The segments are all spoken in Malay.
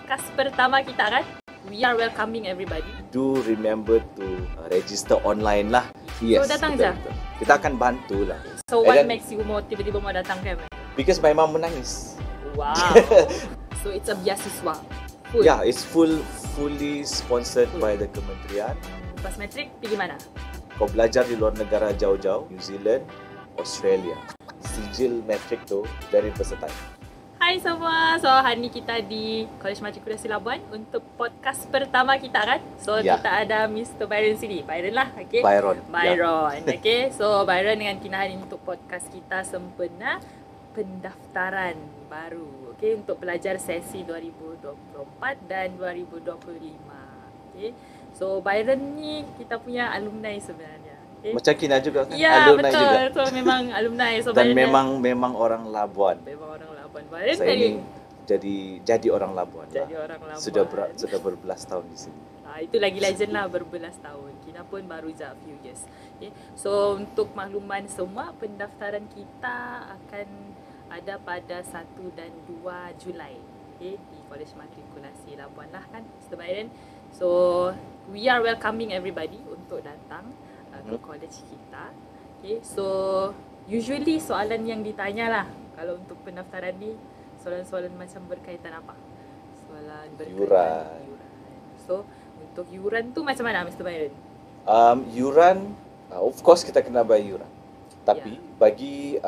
podcast pertama kita kan. We are welcoming everybody. Do remember to register online lah. Yes. So datang betul, je? betul. Kita akan bantu lah. So And what then, makes you mau tiba-tiba mau datang ke? because my mom menangis. Wow. So it's a beasiswa. Full. Yeah, it's fully sponsored by the kementerian. Lepas matrik pergi mana? Kau belajar di luar negara jauh-jauh, New Zealand, Australia. Sijil matrik tu very versatile. Hai semua, so hari ni kita di College Matrikulasi Labuan untuk podcast pertama kita kan. So kita ada Mr. Byron sini, Byron lah, okay? Byron. Okay. So Byron dengan Tina hari ni untuk podcast kita sempena pendaftaran baru, okay? Untuk pelajar sesi 2024 dan 2025, okay? So Byron ni kita punya alumni sebenarnya. Okay? Macam Kina juga kan? Ya, alumni betul. juga. So memang alumni. So Dan Byron memang orang Labuan. memang orang Labuan. Byron Saya ni jadi orang Labuan. jadi lah. orang Labuan. Sudah berbelas tahun di sini. Itu lagi legend lah, berbelas tahun. Kina pun baru je few years. Okay. So untuk makluman semua, pendaftaran kita akan ada pada 1 dan 2 Julai. Okay, di College Matrikulasi Labuan lah kan, Mr. Byron. So we are welcoming everybody untuk datang ke college kita. Okay, so usually soalan yang ditanya lah kalau untuk pendaftaran ni, soalan-soalan macam berkaitan apa? Soalan berkaitan yuran. So untuk yuran tu macam mana, Mr. Byron? Yuran, of course kita kena bayar yuran. Tapi bagi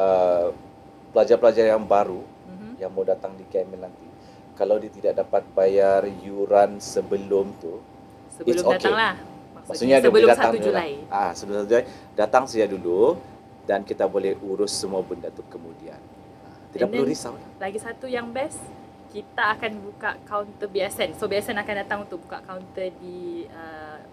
pelajar-pelajar yang baru yang mau datang di KML nanti, kalau dia tidak dapat bayar yuran sebelum tu, sebelum datang lah. Maksudnya sebelum dia datang 1 Julai. Sebelum 1 Julai datang saja dulu dan kita boleh urus semua benda tu kemudian. Tidak perlu risau. Lagi satu yang best, kita akan buka kaunter BSN. So BSN akan datang untuk buka kaunter di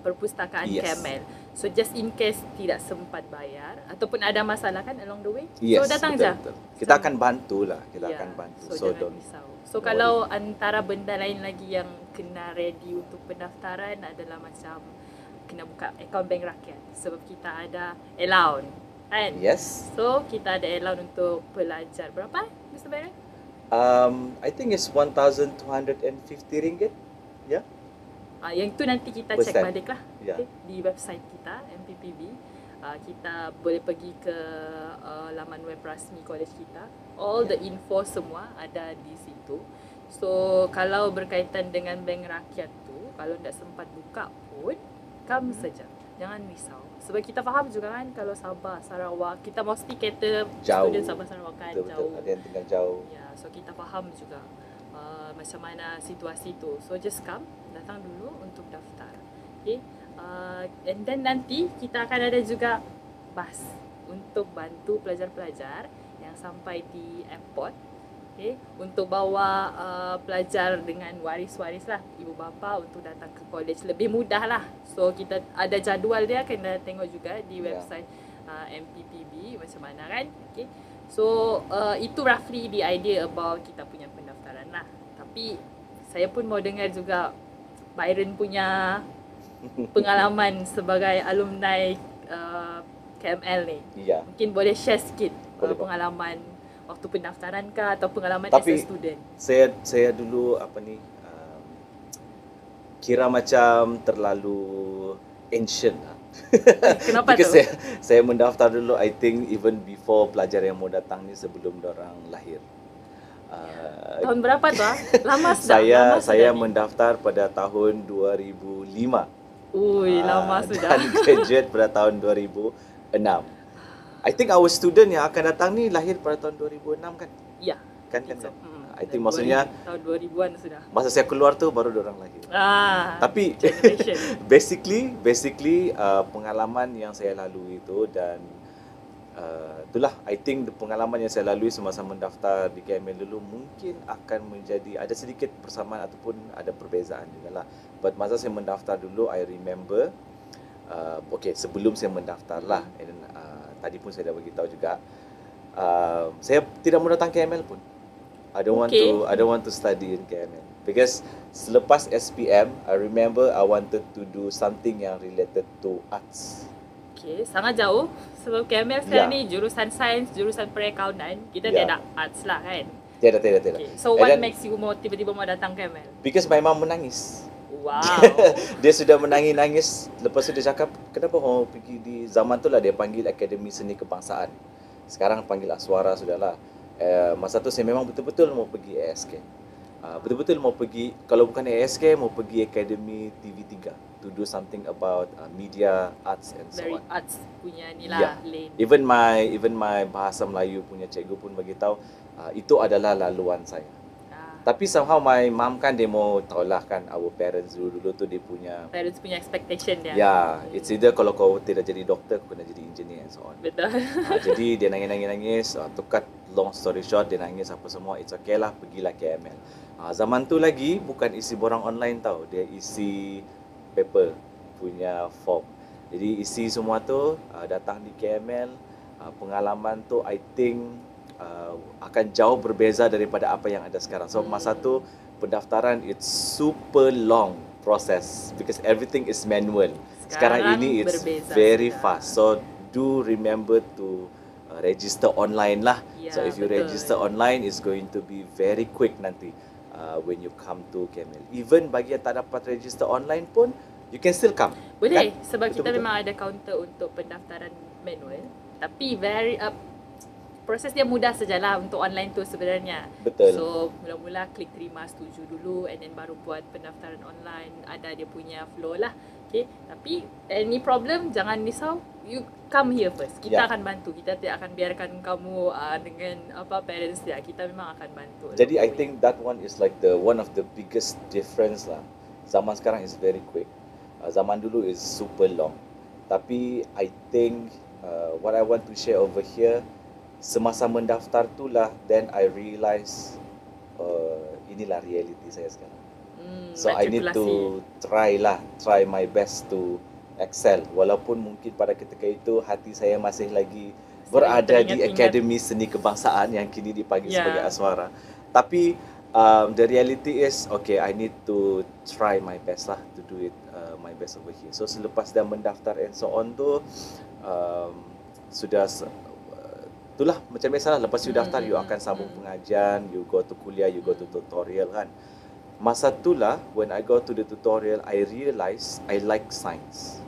perpustakaan KML. So just in case tidak sempat bayar ataupun ada masalah kan along the way, so datang je. Kita akan bantu lah. Kita akan bantu. So jangan risau. So kalau antara benda lain lagi yang kena ready untuk pendaftaran adalah macam kena buka akaun bank rakyat sebab kita ada allowance kan? Yes. So kita ada allowance untuk pelajar. Berapa Mr. Byron? I think it's RM1,250. Ya. Yang tu nanti kita cek balik lah. Yeah. Okay? Di website kita MPPB. Kita boleh pergi ke laman web rasmi college kita. All the info semua ada di situ. So kalau berkaitan dengan bank rakyat tu, kalau tak sempat buka pun, come saja. Jangan risau. Sebab kita faham juga kan kalau Sabah, Sarawak, kita mesti kata student Sabah, Sarawak kan jauh. Ada yang tinggal jauh. Ya, so kita faham juga macam mana situasi tu. So just come, datang dulu untuk daftar. Okay. And then nanti kita akan ada juga bas untuk bantu pelajar-pelajar yang sampai di airport. Okay, untuk bawa pelajar dengan waris-waris lah, ibu bapa untuk datang ke college lebih mudah lah. So kita ada jadual dia, kena tengok juga di website MPPB macam mana kan. Okay. So itu roughly the idea about kita punya pendaftaran lah. Tapi saya pun mau dengar juga Byron punya pengalaman sebagai alumni KML ni. Mungkin boleh share sikit pengalaman waktu pendaftaran ke atau pengalaman as a student. Saya dulu kira macam terlalu ancient lah. Kenapa tu? Saya mendaftar dulu, I think even before pelajar yang mau datang ni, sebelum dorang lahir. Tahun berapa tu? Lama sudah. Saya mendaftar pada tahun 2005. Ui, lama sudah. Dan graduate pada tahun 2006. I think our student yang akan datang ni lahir pada tahun 2006 kan? Ya. Kan. I think maksudnya tahun 2000-an sudah. Masa saya keluar tu baru diorang lahir. Tapi basically pengalaman yang saya lalui itu dan itulah I think pengalaman yang saya lalui semasa mendaftar di KML dulu mungkin akan menjadi ada sedikit persamaan ataupun ada perbezaan juga lah. But masa saya mendaftar dulu, I remember sebelum saya mendaftar lah, and then, tadi pun saya dah beritahu juga, saya tidak mau datang KML pun. I don't want to study in KML because selepas SPM, I remember I wanted to do something yang related to arts. Okay, sangat jauh sebab KML sekarang ni jurusan sains, jurusan perakaunan, kita tidak ada arts lah kan. Tiada. Okay. So And what then, makes you mau tiba-tiba mau datang KML? because my mom menangis. Wow. Dia sudah menangis-nangis. Lepas tu dia cakap, kenapa mau pergi di zaman tu lah dia panggil Akademi Seni Kebangsaan. Sekarang panggil Aswara sudahlah. Masa tu saya memang betul-betul mau pergi ASK. Betul-betul mau pergi, kalau bukan ASK, mau pergi Akademi TV3 to do something about media, arts and so Very on. arts punya ni lah, lane. Even my bahasa Melayu punya cikgu pun beritahu itu adalah laluan saya. Tapi somehow my mom kan dia mau tahulah kan, our parents dulu tu dia punya expectation dia. Ya, it's either kalau kau tidak jadi doktor, kau kena jadi engineer and so on. Betul. Jadi dia nangis. To cut long story short, dia nangis apa semua. It's okay lah, pergilah KML. Zaman tu lagi bukan isi borang online tau, dia isi paper punya form. Jadi isi semua tu, datang di KML, pengalaman tu I think akan jauh berbeza daripada apa yang ada sekarang. So masa tu pendaftaran it's super long process because everything is manual. Sekarang ini it's very fast. So do remember to register online lah. So if you register online, it's going to be very quick nanti when you come to KML. Even bagi yang tak dapat register online pun, you can still come. Boleh, kan? Sebab kita memang ada counter untuk pendaftaran manual. Tapi proses dia mudah sajalah untuk online tu sebenarnya. Betul. So mula-mula klik terima setuju dulu and then baru buat pendaftaran online. Ada dia punya flow lah. Okay. Tapi any problem jangan risau. You come here first. Kita akan bantu. Kita tidak akan biarkan kamu dengan parents dia. Kita memang akan bantu. Jadi I think that one is like the one of the biggest difference lah. Zaman sekarang is very quick. Zaman dulu is super long. Tapi I think what I want to share over here, semasa mendaftar tu lah, then I realise inilah reality saya sekarang. So I need to try my best to excel. Walaupun mungkin pada ketika itu hati saya masih lagi berada di Akademi Seni Kebangsaan yang kini dipanggil sebagai Aswara. Tapi the reality is, okay, I need to try my best lah to do it my best over here. So selepas dah mendaftar and so on tu, sudah itulah macam biasalah, lepas you daftar you akan sambung pengajian, you go to kuliah, you go to tutorial kan. Masa itulah when I go to the tutorial, I realise I like science.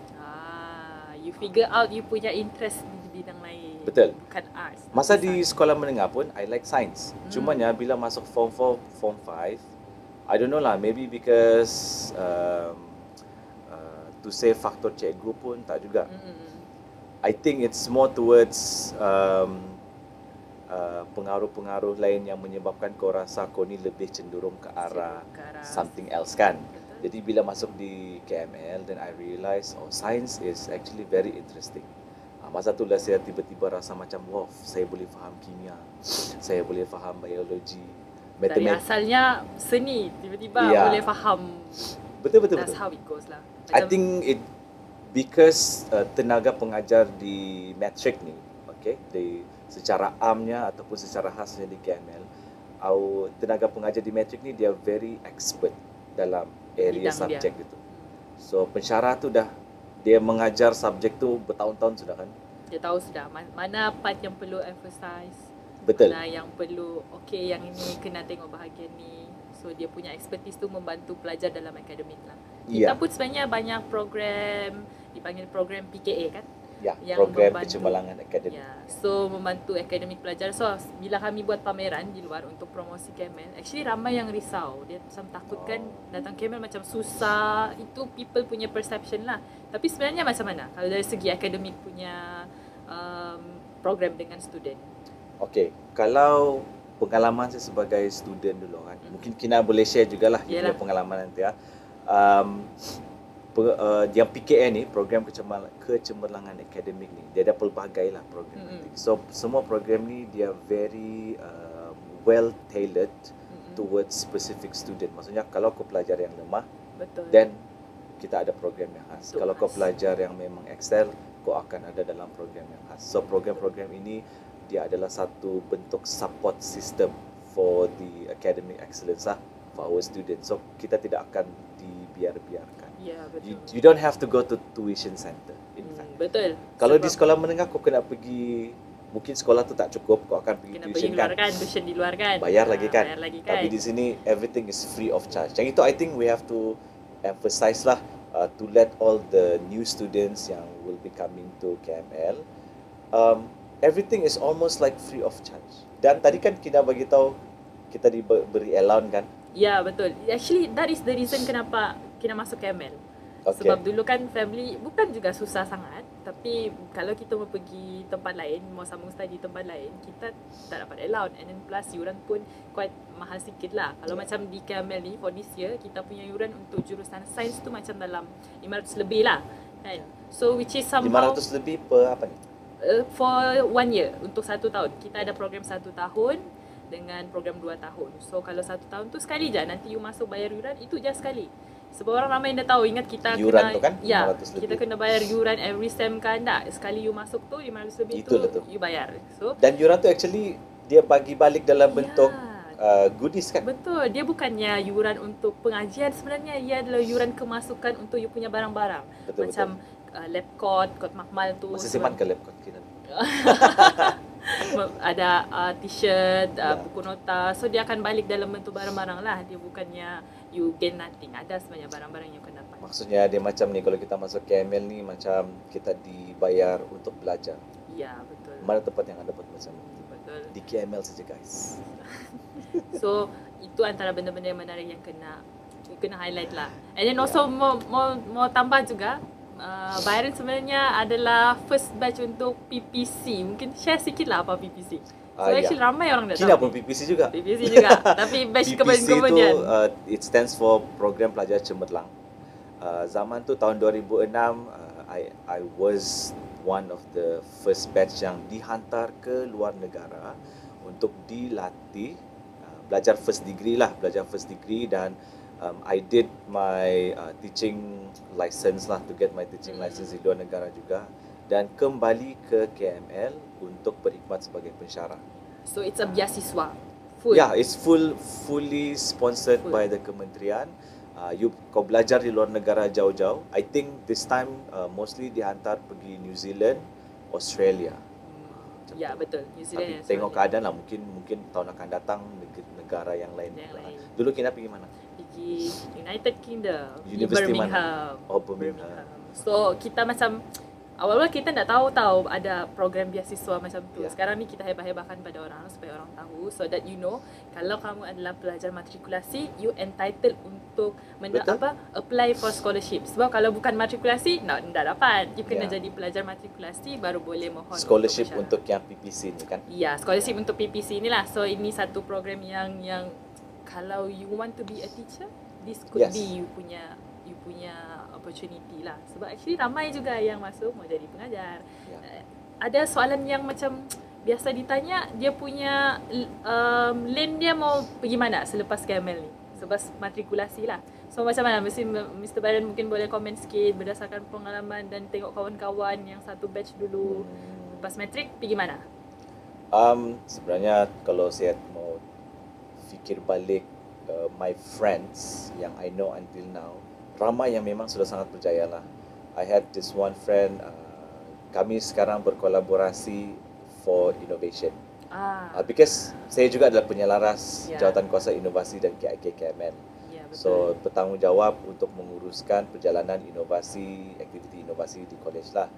You figure out you punya interest di bidang lain. Betul. Bukan arts. Masa di sekolah menengah pun I like science. Cumanya bila masuk form 4, form 5, I don't know lah, maybe because to say faktor cikgu pun tak juga. I think it's more towards pengaruh-pengaruh lain yang menyebabkan kau rasa kau ni lebih cenderung ke arah something else kan. Jadi bila masuk di KML, then I realise science is actually very interesting. Masa tu lah saya tiba-tiba rasa macam wow, saya boleh faham kimia, saya boleh faham biologi, dari asalnya seni tiba-tiba boleh faham. Betul. That's how it goes lah. I think it because tenaga pengajar di matric ni, okay, di secara amnya ataupun secara khasnya di KML, tenaga pengajar di matric ni dia very expert dalam area subjek itu. So pensyarah tu dia mengajar subjek tu bertahun-tahun sudah kan. Dia tahu sudah mana part yang perlu emphasize. Betul. Mana yang perlu, okay, yang ini kena tengok bahagian ni. So dia punya expertise tu membantu pelajar dalam akademik lah. Kita pun sebenarnya banyak program, dipanggil program PKA kan. Yang program kecemerlangan akademik. So membantu akademik pelajar. So bila kami buat pameran di luar untuk promosi KML, actually ramai yang risau. Dia macam takut kan datang KML macam susah. Itu people punya perception lah. Tapi sebenarnya macam mana kalau dari segi akademik punya program dengan student? Okay, kalau pengalaman saya sebagai student dulu kan, mungkin Kina boleh share jugalah punya pengalaman nanti ya. Yang PKA ni, program kecemerlangan akademik ni, dia ada pelbagai lah program nanti. So semua program ni dia very well tailored towards specific student. Maksudnya kalau kau pelajar yang lemah, then kita ada program yang khas. Kalau kau pelajar yang memang excel, kau akan ada dalam program yang khas. So program-program ini dia adalah satu bentuk support system for the academic excellence for our students. So kita tidak akan dibiarkan. Betul. You don't have to go to tuition center. In fact. Betul. Kalau di sekolah menengah kau kena pergi mungkin sekolah tu tak cukup, kau akan pergi Kena tuition pergi kan, luar kan, tuition di luar kan. bayar lagi kan. Bayar lagi kan. Tapi di sini everything is free of charge. Yang itu I think we have to emphasize lah, to let all the new students yang will be coming to KML, everything is almost like free of charge. Dan tadi kan kita bagi tahu kita diberi allowance kan. Ya, betul. Actually that is the reason kenapa kita masuk KML. Okay. Sebab dulu kan family bukan juga susah sangat, tapi kalau kita mau pergi tempat lain, mau sambung study tempat lain, kita tak dapat allowance, and then plus yuran pun quite mahal sikit lah. Kalau macam di KML ni for this year, kita punya yuran untuk jurusan sains tu macam dalam 500 lebih lah kan. So which is somehow 500 lebih per apa ni? For 1 year, untuk 1 tahun. Kita ada program 1 tahun dengan program 2 tahun. So kalau 1 tahun tu sekali je, nanti you masuk bayar yuran, itu je sekali. Sebab orang ramai yang dah tahu, ingat kita yuran kena, tu kan, ya, 500 kita lebih. kena bayar yuran every sem kan tak? Sekali you masuk tu 500 lebih Itulah tu tu. you bayar. So Dan yuran tu actually dia bagi balik dalam bentuk goodies kan? betul, dia bukannya yuran untuk pengajian sebenarnya, ia adalah yuran kemasukan untuk you punya barang-barang. Betul, Macam lab coat, kot makmal tu. Masih simpan ke laptop kita. Ada t-shirt, buku nota. So dia akan balik dalam bentuk barang-barang lah. Dia bukannya you gain nothing. Ada sebenarnya barang-barang yang kau dapat. Maksudnya dia macam ni, kalau kita masuk KML ni macam kita dibayar untuk belajar. Ya, betul. Mana tempat yang ada dapat macam ni? Betul. Di KML saja guys. So itu antara benda-benda yang menarik yang kena highlight lah. And then also mau tambah juga, bayaran sebenarnya adalah first batch untuk PPC. Mungkin share sikit lah apa PPC. So actually ramai orang tak tahu. Kina pun PPC juga. PPC juga. Tapi batch kemudian. PPC tu it stands for Program Pelajar Cemerlang. Zaman tu tahun 2006, I was one of the first batch yang dihantar ke luar negara untuk dilatih belajar first degree lah, dan I did my teaching license lah, to get my teaching license di luar negara juga, dan kembali ke KML untuk berkhidmat sebagai pensyarah. So it's a beasiswa. Full. Yeah, it's fully sponsored by the kementerian. Kau belajar di luar negara jauh-jauh. I think this time mostly dihantar pergi New Zealand, Australia. Ya, betul. New Zealand. Tapi tengok keadaan lah, mungkin tahun akan datang negara yang lain. Dulu kita pergi mana? Pergi United Kingdom, University Birmingham. Mana? Oh, Birmingham. So kita macam awal-awal kita tak tahu ada program beasiswa macam tu. Sekarang ni kita hebah-hebahkan pada orang supaya orang tahu, so that you know kalau kamu adalah pelajar matrikulasi, you entitled untuk apply for scholarship. Sebab kalau bukan matrikulasi, tak dapat. You kena jadi pelajar matrikulasi baru boleh mohon scholarship untuk yang PPC ni kan? Ya, scholarship untuk PPC ni lah. So ini satu program yang kalau you want to be a teacher, this could be you punya opportunity lah. Sebab actually ramai juga yang masuk mau jadi pengajar. Ada soalan yang macam biasa ditanya, dia punya lane dia mau pergi mana selepas KML ni, sebab matrikulasi lah. So macam mana, Mr. Byron mungkin boleh komen sikit berdasarkan pengalaman dan tengok kawan-kawan yang satu batch dulu lepas matrik pergi mana? Sebenarnya kalau saya mau fikir balik, my friends yang I know until now, ramai yang memang sudah sangat berjaya lah. I had this one friend, kami sekarang berkolaborasi for innovation. Because saya juga adalah penyelaras Jawatan Kuasa Inovasi dan KIK KML. So bertanggungjawab untuk menguruskan perjalanan inovasi, aktiviti inovasi di college lah.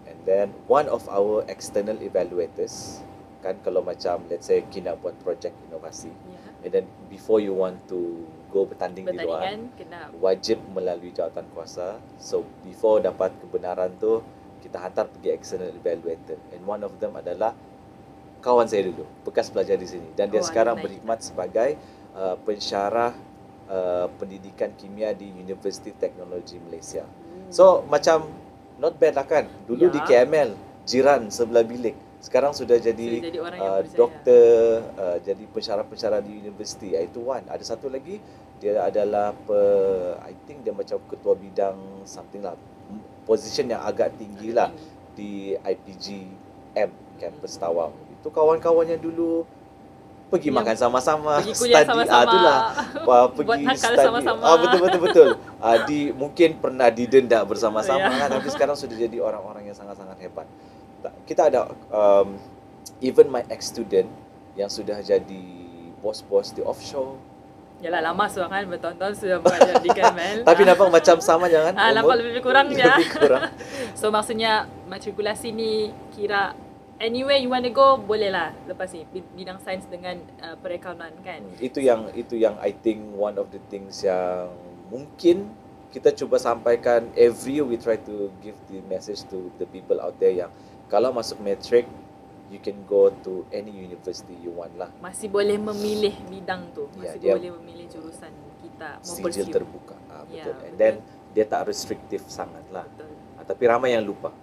And then one of our external evaluators, kan kalau macam let's say kita buat projek inovasi, and then before you want to go bertanding di luar, wajib melalui jawatan kuasa. So before dapat kebenaran tu, kita hantar pergi external evaluator, and one of them adalah kawan saya dulu, bekas pelajar di sini, dan dia sekarang berkhidmat sebagai pensyarah pendidikan kimia di Universiti Teknologi Malaysia. So macam not bad lah kan. Dulu di KML, jiran sebelah bilik, sekarang sudah jadi doktor, jadi pensyarah-pensyarah di universiti. Itu one. Ada satu lagi, dia adalah I think dia macam ketua bidang something lah, position yang agak tinggi lah di IPGM campus Tawang. Itu kawan-kawan yang dulu pergi makan sama-sama, pergi kuliah sama-sama, itulah, pergi buat nakal study sama-sama. Betul. Mungkin pernah didenda bersama-sama kan, tapi sekarang sudah jadi orang-orang yang sangat-sangat hebat. Kita ada even my ex-student yang sudah jadi bos-bos di offshore. Yalah, lama sudah kan, bertahun-tahun sudah belajar di KML. Tapi nampak macam sama jangan? Nampak lebih kurang je. Lebih kurang. So maksudnya matrikulasi ni kira anywhere you want to go boleh lah lepas ni bidang sains dengan perakaunan kan. Itu yang I think one of the things yang mungkin kita cuba sampaikan every year. We try to give the message to the people out there yang kalau masuk matric you can go to any university you want lah. Masih boleh memilih bidang tu, masih boleh memilih jurusan kita mau sijil pursue. Terbuka. Betul. And Betul. then dia tak restriktif sangat lah. Tapi ramai yang lupa.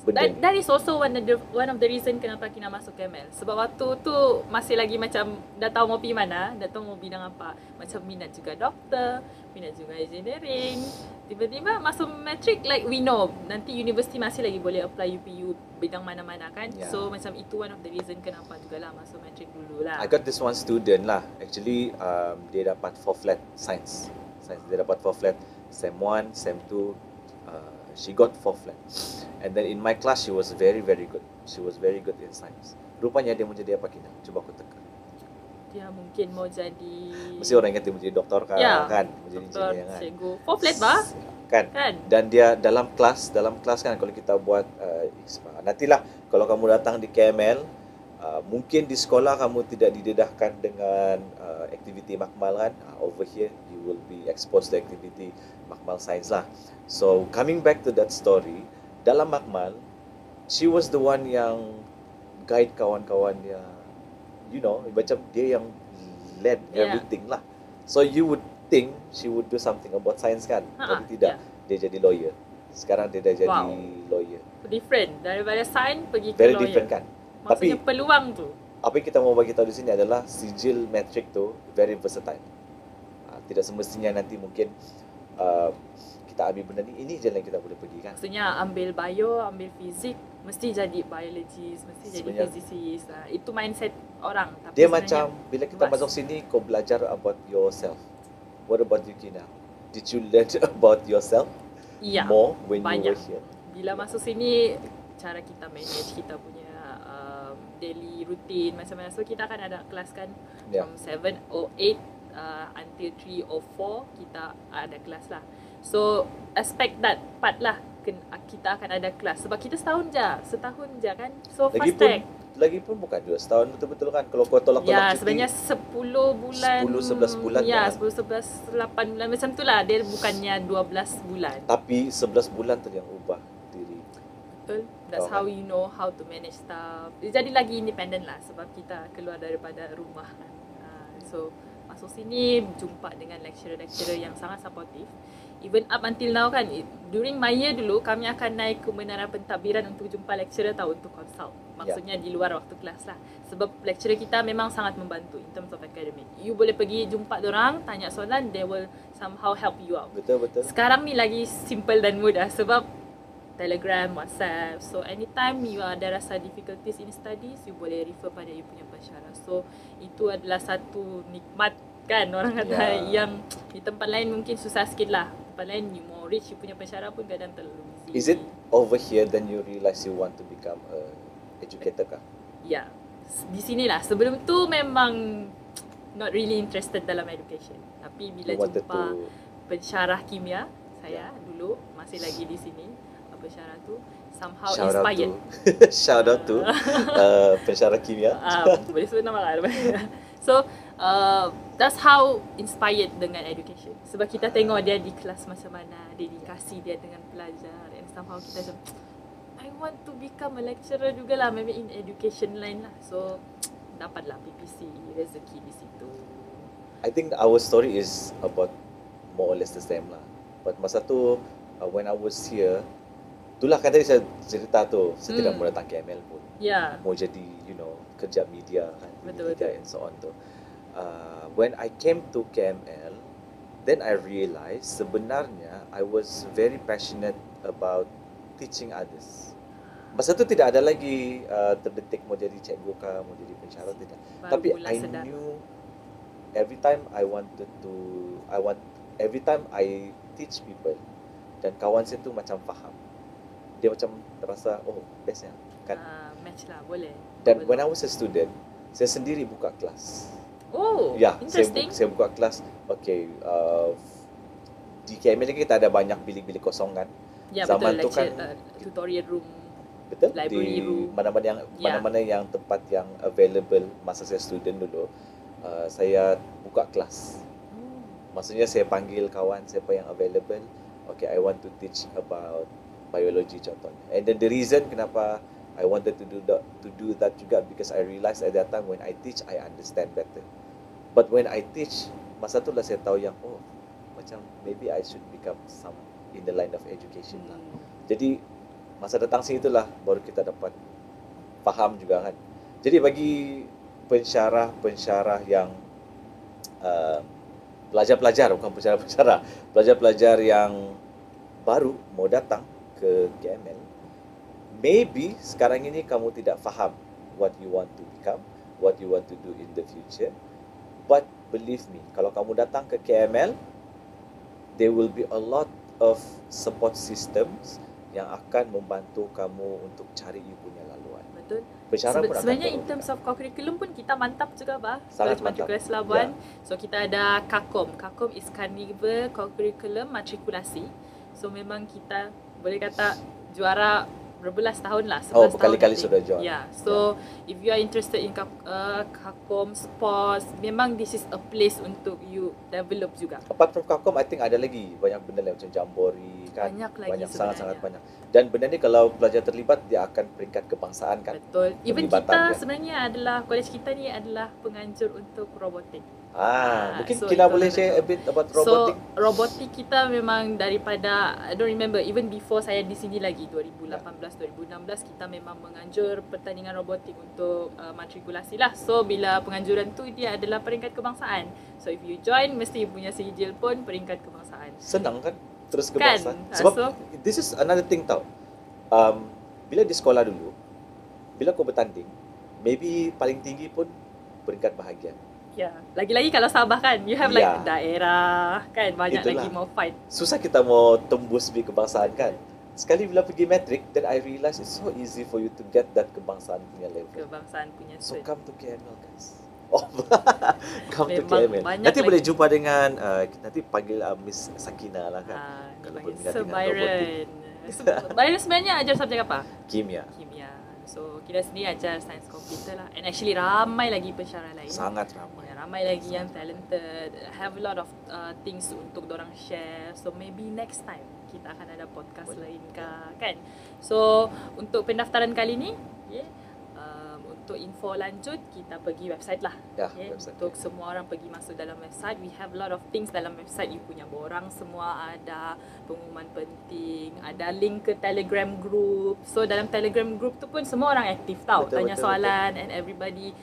That is also one of the reason kenapa kita masuk KML. Sebab waktu tu masih lagi macam dah tahu mau pergi mana, dah tahu mau bidang apa. Macam minat juga doktor, minat juga engineering. Tiba-tiba masuk matric, like we know nanti universiti masih lagi boleh apply UPU bidang mana-mana kan. So macam itu one of the reason kenapa jugalah masuk matric dulu lah. I got this one student lah. Actually dia dapat 4 flat science. Dia dapat 4 flat SEM 1, SEM 2. She got 4 flat. And then in my class she was very good. She was very good in science. Rupanya dia mau jadi apa Kina? Coba aku teka. Dia mungkin mau jadi, mesti orang ingat dia mau jadi doktor kan, kan? Mau jadi doktor, engineer kan. cikgu. 4 flat bah? Kan? Dan dia dalam kelas kan kalau kita buat ISPA. Nantilah kalau kamu datang di KML, mungkin di sekolah kamu tidak didedahkan dengan aktiviti makmal kan. Over here you will be exposed to aktiviti makmal science lah. So coming back to that story, dalam makmal she was the one yang guide kawan-kawan dia, you know, macam dia yang led everything lah. So you would think she would do something about science kan, tapi tidak. Dia jadi lawyer. Sekarang dia dah jadi lawyer. Different daripada sains pergi ke very lawyer. Different kan. Maksudnya Tapi peluang tu. apa yang kita mau bagi tahu di sini adalah sijil matric tu very versatile. Tidak semestinya nanti mungkin kita ambil benda ni, ini je yang kita boleh pergi kan. Maksudnya ambil bio, ambil fizik, mesti jadi biologist, mesti jadi physicist. Itu mindset orang. Tapi dia macam bila kita masuk sini, kau belajar about yourself. What about you Kina? Did you learn about yourself more when you were here? Bila masuk sini, cara kita manage kita punya daily routine macam mana. So kita akan ada kelas kan from 7 or 8 until 3 or 4 kita ada kelas lah. So expect that part lah, kita akan ada kelas sebab kita setahun je kan. So fast track. Lagipun bukan juga setahun betul-betul kan. Kalau kau tolak cuti sebenarnya 10 bulan 10-11 bulan ya, 10-11 8 bulan macam tu lah. Dia bukannya 12 bulan. Tapi 11 bulan tu yang ubah diri. Betul. That's how you know how to manage stuff. Jadi lagi independent lah sebab kita keluar daripada rumah kan. So masuk sini jumpa dengan lecturer-lecturer yang sangat supportive. Even up until now kan, during my year dulu kami akan naik ke Menara Pentadbiran untuk jumpa lecturer atau untuk consult. Maksudnya di luar waktu kelas lah. Sebab lecturer kita memang sangat membantu in terms of academic. You boleh pergi jumpa dorang, tanya soalan, they will somehow help you out. Betul. Sekarang ni lagi simple dan mudah sebab Telegram, WhatsApp. So anytime you ada rasa difficulties in studies, you boleh refer pada you punya pensyarah. So itu adalah satu nikmat kan orang kata yang di tempat lain mungkin susah sikit lah. Tempat lain you mau reach you punya pensyarah pun kadang terlalu busy. Is it over here then you realize you want to become a educator kah? Ya, di sinilah. Sebelum tu memang not really interested dalam education. Tapi bila jumpa pensyarah kimia saya dulu masih lagi di sini, pensyarah tu somehow inspired. Shout out to pensyarah kimia. Boleh sebut nama lah. So that's how inspired dengan education. Sebab kita tengok dia di kelas macam mana, dedikasi dia dengan pelajar, and somehow kita macam I want to become a lecturer jugalah, maybe in education line lah. So dapatlah PPC, rezeki di situ. I think our story is about more or less the same lah. But masa tu when I was here, itulah kan tadi saya cerita tu, saya tidak mau datang KML pun. Mau jadi, you know, kerja media kan, media and so on tu. When I came to KML, then I realized sebenarnya I was very passionate about teaching others. Masa tu tidak ada lagi terdetik mau jadi cikgu kah, mau jadi pensyarah, tidak. Tapi I knew every time every time I teach people dan kawan saya tu macam faham. Dia macam terasa, oh bestnya kan. Match lah, boleh. Dan when I was a student, saya sendiri buka kelas. Oh, Ya, interesting. saya buka kelas. Okay, di KML ni kita ada banyak bilik-bilik kosong kan. Ya, Zaman betul. tu kan, Tutorial room. betul, Library di room. mana-mana yang tempat yang available masa saya student dulu, saya buka kelas. Maksudnya saya panggil kawan siapa yang available. Okay, I want to teach about biology contohnya. And then the reason kenapa I wanted to do that juga because I realized at that time when I teach I understand better. But when I teach, masa tu lah saya tahu yang macam maybe I should become some in the line of education lah. Jadi masa datang sini itulah baru kita dapat faham juga kan. Jadi bagi pensyarah yang pelajar-pelajar, bukan pensyarah-pensyarah, pelajar-pelajar yang baru mau datang ke KML, maybe sekarang ini kamu tidak faham what you want to become, what you want to do in the future. But believe me, kalau kamu datang ke KML, there will be a lot of support systems yang akan membantu kamu untuk cari you punya laluan. Betul. Sebenarnya Sebenarnya in terms of curriculum pun kita mantap juga bah. Sangat College Matrikulasi Labuan. So kita ada KAKOM. KAKOM is Carnival Curriculum Matrikulasi. So memang kita boleh kata juara berbelas tahun lah. 11 berkali-kali tahun sudah juara. Yeah. So if you are interested in KAKOM sports, memang this is a place untuk you develop juga. Apart from KAKOM, I think ada lagi banyak benda lain macam Jambori kan. Banyak lagi sangat-sangat banyak. Dan benda ni kalau pelajar terlibat dia akan peringkat kebangsaan kan. Betul. Even Penglibatan kita dia. sebenarnya adalah college kita ni adalah penganjur untuk robotik. Mungkin so kita itu boleh ada share tu. a bit about robotik. So robotik kita memang daripada I don't remember even before saya di sini lagi 2018 2016 kita memang menganjur pertandingan robotik untuk matrikulasi lah. So bila penganjuran tu dia adalah peringkat kebangsaan. So if you join mesti you punya sijil pun peringkat kebangsaan. Senang kan? Terus Kan? kebangsaan. Sebab So- this is another thing tau. Bila di sekolah dulu, bila kau bertanding, maybe paling tinggi pun peringkat bahagian. Ya, lagi-lagi kalau Sabah kan, you have like Ya. daerah kan banyak Itulah. lagi mau fight. Susah kita mau tembus di kebangsaan kan. Sekali bila pergi matrik, then I realize it's so easy for you to get that kebangsaan punya level. Kebangsaan punya So cert. come to KML guys. Come to Memang KML. banyak Nanti lagi. boleh jumpa dengan nanti panggil Miss Sakina lah kan. Kalau Dipanggil berminat Sir dengan robotik. Byron. Byron sebenarnya ajar subjek apa? Kimia. Kimia. So kita sendiri ajar sains komputer lah. And actually ramai lagi pensyarah lain. Sangat ramai. Ramai lagi yang talented, have a lot of things untuk dorang share. So maybe next time kita akan ada podcast lain kah, kan? So untuk pendaftaran kali ni, untuk info lanjut kita pergi website lah. Ya, website. Untuk semua orang pergi masuk dalam website. We have a lot of things dalam website. You punya borang semua ada, pengumuman penting, ada link ke Telegram group. So dalam Telegram group tu pun semua orang aktif tau. Betul, Tanya betul, soalan and everybody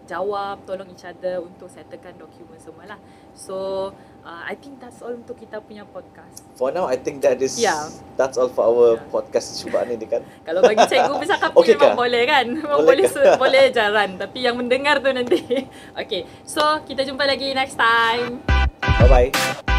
jawab, tolong each other untuk settlekan dokumen semua lah. So I think that's all untuk kita punya podcast. For now, I think that's all for our Yeah. podcast cubaan ini kan. Kalau bagi cikgu bercakap Okay memang kah? boleh kan? Memang Boleh boleh jalan. Tapi yang mendengar tu nanti. Okay, so kita jumpa lagi next time. Bye-bye.